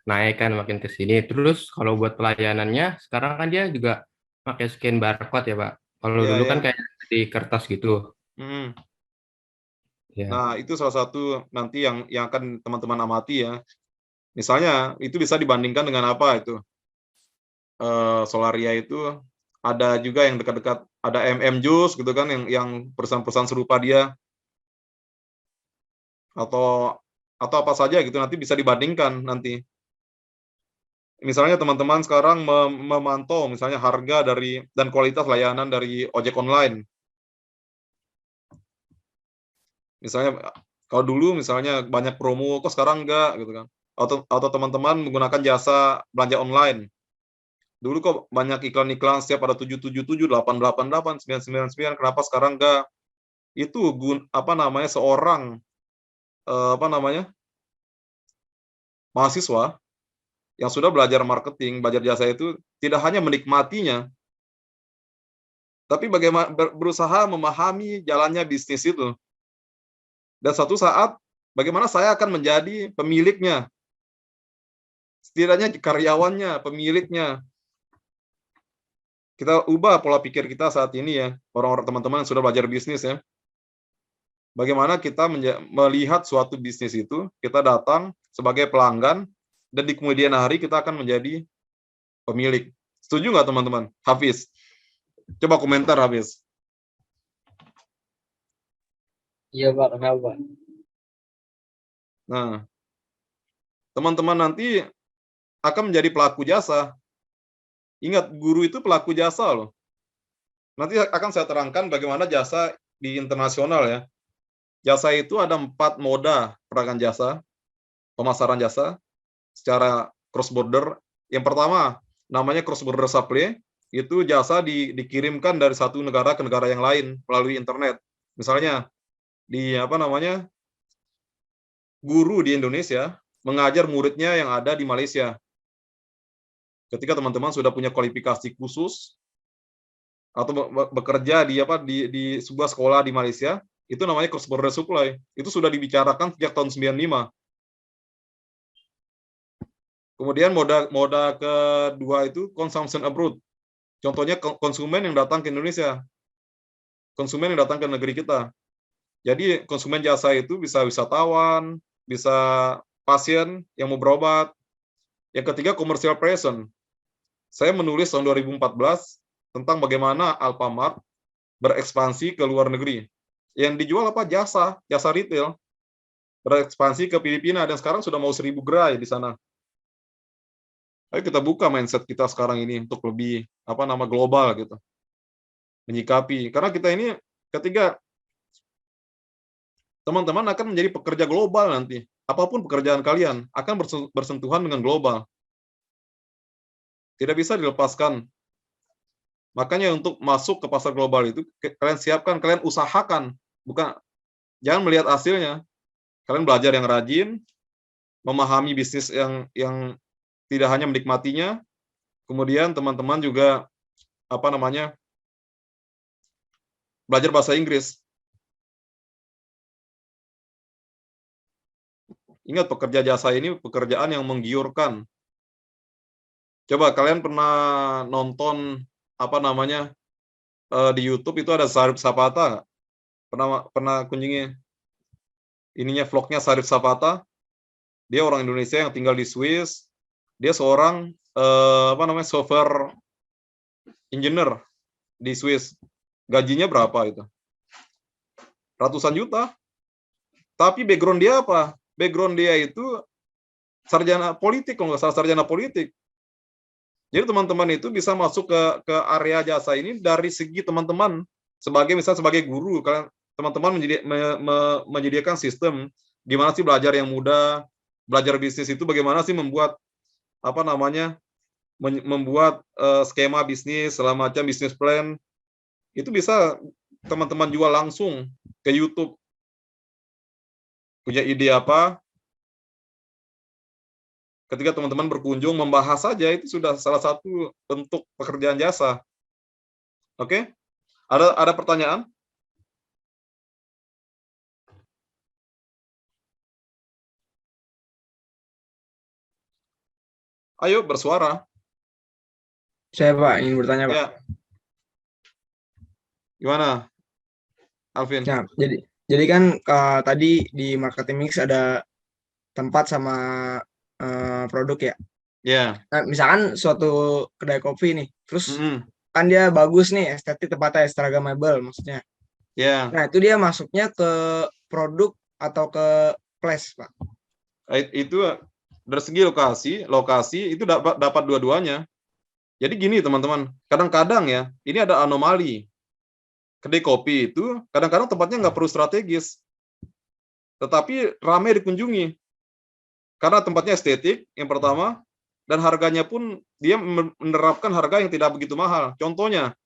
naik kan makin ke sini. Terus kalau buat pelayanannya sekarang kan dia juga pakai scan barcode ya Pak. Kalau dulu kan kayak di kertas gitu. Ya. Nah, itu salah satu nanti yang akan teman-teman amati ya. Misalnya itu bisa dibandingkan dengan apa itu? Solaria itu ada juga yang dekat-dekat, ada Juice gitu kan, yang perusahaan-perusahaan serupa dia, atau apa saja gitu, nanti bisa dibandingkan nanti. Misalnya teman-teman sekarang memantau misalnya harga dari dan kualitas layanan dari ojek online. Misalnya kalau dulu misalnya banyak promo, kok sekarang enggak gitu kan. Atau teman-teman menggunakan jasa belanja online. Dulu kok banyak iklan-iklan setiap ada 777, 888, 999, kenapa sekarang enggak? Itu seorang mahasiswa yang sudah belajar marketing, belajar jasa itu tidak hanya menikmatinya, tapi bagaimana berusaha memahami jalannya bisnis itu. Dan suatu saat, bagaimana saya akan menjadi pemiliknya. Setidaknya karyawannya, pemiliknya. Kita ubah pola pikir kita saat ini ya, orang-orang teman-teman yang sudah belajar bisnis ya. Bagaimana kita melihat suatu bisnis itu, kita datang sebagai pelanggan, dan di kemudian hari kita akan menjadi pemilik. Setuju nggak teman-teman? Hafiz, coba komentar Hafiz. Iya Pak, kenapa? Nah, teman-teman nanti akan menjadi pelaku jasa. Ingat, guru itu pelaku jasa loh. Nanti akan saya terangkan bagaimana jasa di internasional ya. Jasa itu ada 4 moda peragaan jasa, pemasaran jasa secara cross border. Yang pertama namanya cross border supply, itu jasa dikirimkan dari satu negara ke negara yang lain melalui internet. Misalnya guru di Indonesia mengajar muridnya yang ada di Malaysia. Ketika teman-teman sudah punya kualifikasi khusus atau bekerja di sebuah sekolah di Malaysia, itu namanya cross border supply. Itu sudah dibicarakan sejak tahun 95. Kemudian moda kedua itu consumption abroad. Contohnya konsumen yang datang ke Indonesia. Konsumen yang datang ke negeri kita. Jadi konsumen jasa itu bisa wisatawan, bisa pasien yang mau berobat. Yang ketiga commercial person. Saya menulis tahun 2014 tentang bagaimana Alfamart berekspansi ke luar negeri. Yang dijual apa? Jasa retail. Berekspansi ke Filipina dan sekarang sudah mau 1000 gerai di sana. Ayo kita buka mindset kita sekarang ini untuk lebih global gitu. Menyikapi. Karena kita ini ketika teman-teman akan menjadi pekerja global nanti. Apapun pekerjaan kalian akan bersentuhan dengan global. Tidak bisa dilepaskan. Makanya untuk masuk ke pasar global itu kalian siapkan, kalian usahakan, jangan melihat hasilnya. Kalian belajar yang rajin, memahami bisnis yang tidak hanya menikmatinya. Kemudian teman-teman juga belajar bahasa Inggris. Ingat, pekerja jasa ini pekerjaan yang menggiurkan. Coba kalian pernah nonton di YouTube itu ada Sarip Sapata? Pernah kunjungi vlognya Sarip Sapata? Dia orang Indonesia yang tinggal di Swiss. Dia seorang software engineer di Swiss. Gajinya berapa itu? Ratusan juta. Tapi background dia apa? Background dia itu sarjana politik, kalau nggak salah sarjana politik. Jadi teman-teman itu bisa masuk ke area jasa ini dari segi teman-teman sebagai guru. Kalian teman-teman menyediakan sistem gimana sih belajar yang mudah, belajar bisnis itu bagaimana sih membuat skema bisnis, segala macam bisnis plan. Itu bisa teman-teman jual langsung ke YouTube. Punya ide apa? Ketika teman-teman berkunjung membahas saja, itu sudah salah satu bentuk pekerjaan jasa. Oke? Ada pertanyaan? Ayo bersuara. Saya Pak ingin bertanya Pak. Ya. Gimana, Alvin? Nah, jadi kan tadi di Marketing Mix ada tempat sama produk ya. Ya. Nah, misalkan suatu kedai kopi nih, terus kan dia bagus nih, estetik, tempatnya instagramable maksudnya. Ya, Nah, itu dia masuknya ke produk atau ke place, Pak. itu dari segi lokasi itu dapat dua-duanya. Jadi gini teman-teman, kadang-kadang ya, ini ada anomali. Kedai kopi itu kadang-kadang tempatnya nggak perlu strategis, tetapi ramai dikunjungi. Karena tempatnya estetik, yang pertama, dan harganya pun dia menerapkan harga yang tidak begitu mahal. Contohnya,